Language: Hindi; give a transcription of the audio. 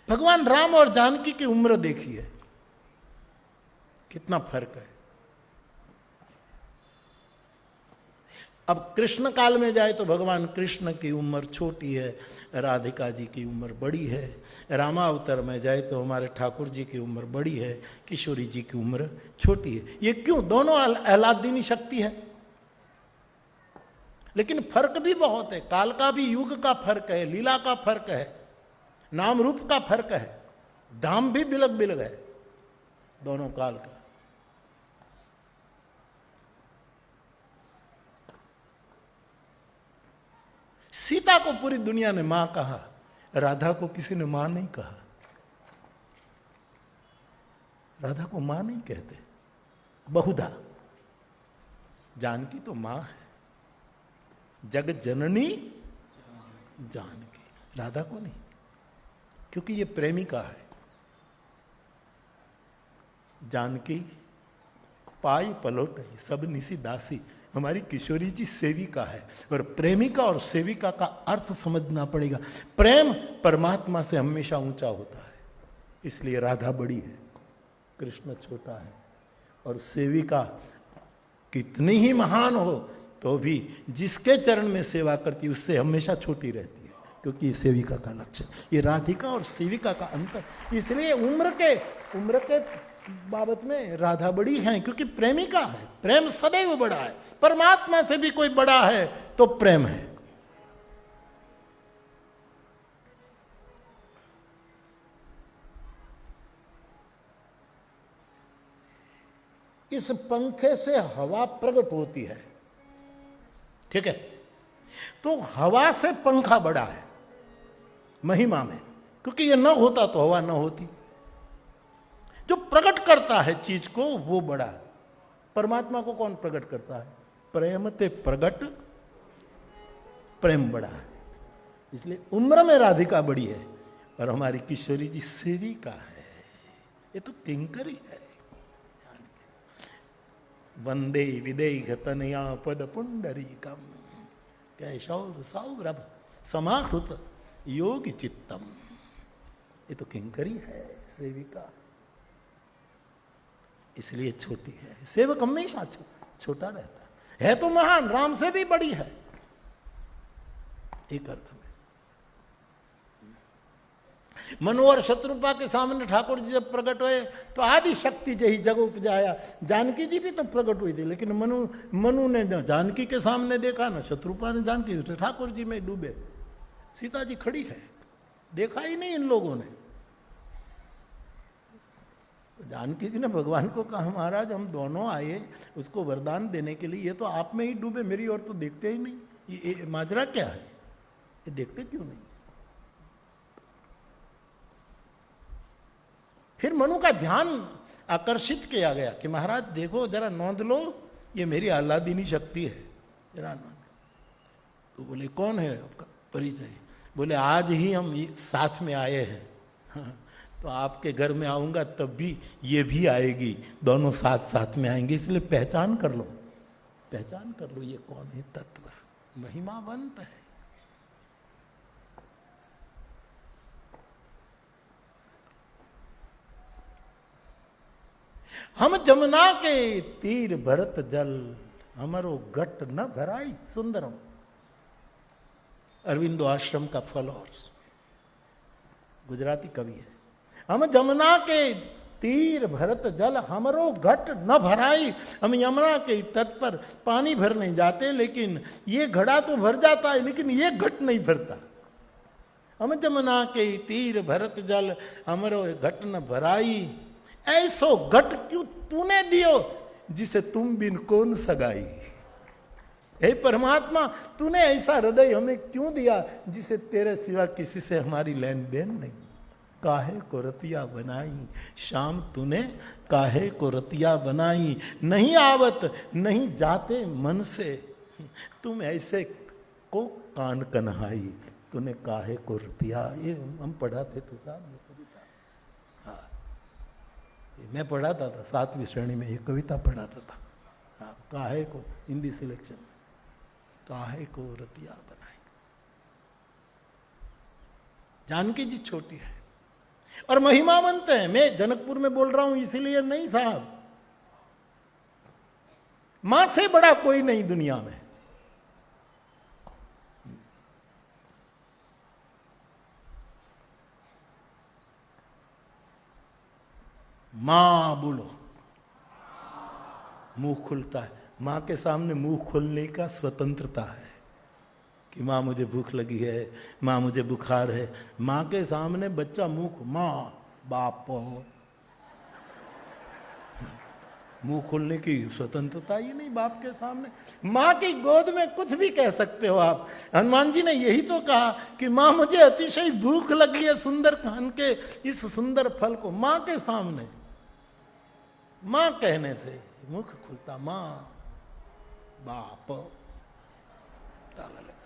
भगवान राम और जानकी की उम्र देखिए, कितना फर्क है। अब कृष्ण काल में जाए तो भगवान कृष्ण की उम्र छोटी है, राधिका जी की उम्र बड़ी है। रामावतार में जाए तो हमारे ठाकुर जी की उम्र बड़ी है, किशोरी जी की उम्र छोटी है। ये क्यों? दोनों आह्लादिनी शक्ति है, लेकिन फर्क भी बहुत है। काल का भी, युग का फर्क है, लीला का फर्क है, नाम रूप का फर्क है, दाम भी बिलग बिलग है दोनों काल का। सीता को पूरी दुनिया ने मां कहा, राधा को किसी ने मां नहीं कहा। राधा को मां नहीं कहते बहुधा। जानकी तो मां है, जगत जननी जानकी, राधा को नहीं, क्योंकि ये प्रेमिका है। जानकी पाई पलोट सब निसी दासी, हमारी किशोरी जी सेविका है। और प्रेमिका और सेविका का अर्थ समझना पड़ेगा। प्रेम परमात्मा से हमेशा ऊंचा होता है, इसलिए राधा बड़ी है, कृष्ण छोटा है। और सेविका कितनी ही महान हो तो भी जिसके चरण में सेवा करती है उससे हमेशा छोटी रहती है, क्योंकि ये सेविका का लक्षण। ये राधिका और सेविका का अंतर। इसलिए उम्र के बाबत में राधा बड़ी है, क्योंकि प्रेमिका है। प्रेम सदैव बड़ा है। परमात्मा से भी कोई बड़ा है तो प्रेम है। इस पंखे से हवा प्रकट होती है, ठीक है? तो हवा से पंखा बड़ा है महिमा में, क्योंकि ये न होता तो हवा न होती। जो प्रकट करता है चीज को वो बड़ा है। परमात्मा को कौन प्रकट करता है? प्रेम ते प्रगट, प्रेम बड़ा है। इसलिए उम्र में राधिका बड़ी है और हमारी किशोरी जी सेविका है। ये तो किंकरी है। वंदे विदेह तनया पद पुंडरीकम कैशौर सौरभ समाहृत योगी चित्तम। ये तो किंकरी है, सेविका है, इसलिए छोटी है। सेवक हमेशा छोटा रहता है तो महान, राम से भी बड़ी है एक अर्थ में। मनु और शत्रुपा के सामने ठाकुर जी जब प्रकट हुए तो आदि शक्ति जही जग उपजाया। जानकी जी भी तो प्रकट हुई थी, लेकिन मनु ने न जानकी के सामने देखा, न शत्रुपा ने जानकी, ठाकुर जी में डूबे। सीता जी खड़ी है, देखा ही नहीं इन लोगों ने। जानकी जी ने भगवान को कहा, महाराज हम दोनों आए उसको वरदान देने के लिए, ये तो आप में ही डूबे, मेरी ओर तो देखते ही नहीं। ये माजरा क्या है? ये देखते क्यों नहीं? फिर मनु का ध्यान आकर्षित किया गया कि महाराज देखो जरा नोंद लो, ये मेरी आह्लादिनी शक्ति है, जरा नोंद। तो बोले कौन है आपका परिचय? बोले आज ही हम साथ में आए हैं। हाँ, तो आपके घर में आऊंगा तब भी ये भी आएगी, दोनों साथ साथ में आएंगे, इसलिए पहचान कर लो, पहचान कर लो ये कौन है तत्व, महिमावंत है। हम जमुना के तीर भरत जल, हमारो घट न भराई सुंदरम। अरविंदो आश्रम का फल और गुजराती कवि है। हम जमुना के तीर भरत जल, हमरो घट न भराई। हम यमुना के तट पर पानी भरने जाते, लेकिन ये घड़ा तो भर जाता है, लेकिन ये घट नहीं भरता। हम जमुना के तीर भरत जल, हमरो घट न भराई। ऐसो घट क्यों तूने दियो, जिसे तुम बिन कौन सगाई। हे परमात्मा, तूने ऐसा हृदय हमें क्यों दिया जिसे तेरे सिवा किसी से हमारी लेन देन नहीं। काहे को रतिया बनाई शाम तूने, काहे को रतिया बनाई। नहीं आवत नहीं जाते मन से, तुम ऐसे को कान कन्हाई। तूने काहे को रतिया, ये हम पढ़ाते थे साहब, ये कविता। हाँ, मैं पढ़ाता था 7वीं श्रेणी में, ये कविता पढ़ाता था। हाँ, काहे को, हिंदी सिलेक्शन, काहे को रतिया बनाई। जानकी जी छोटी है और महिमावंत है। मैं जनकपुर में बोल रहा हूं इसीलिए नहीं साहब, मां से बड़ा कोई नहीं दुनिया में। मां बोलो, मुंह खुलता है। मां के सामने मुंह खोलने का स्वतंत्रता है कि मां मुझे भूख लगी है, मां मुझे बुखार है। मां के सामने बच्चा मां बाप मुंह खोलने की स्वतंत्रता ही नहीं बाप के सामने। मां की गोद में कुछ भी कह सकते हो आप। हनुमान जी ने यही तो कहा कि मां मुझे अतिशय भूख लगी है सुंदर कान के इस सुंदर फल को। मां के सामने मां कहने से मुख खुलता। मां बाप ताला लगा।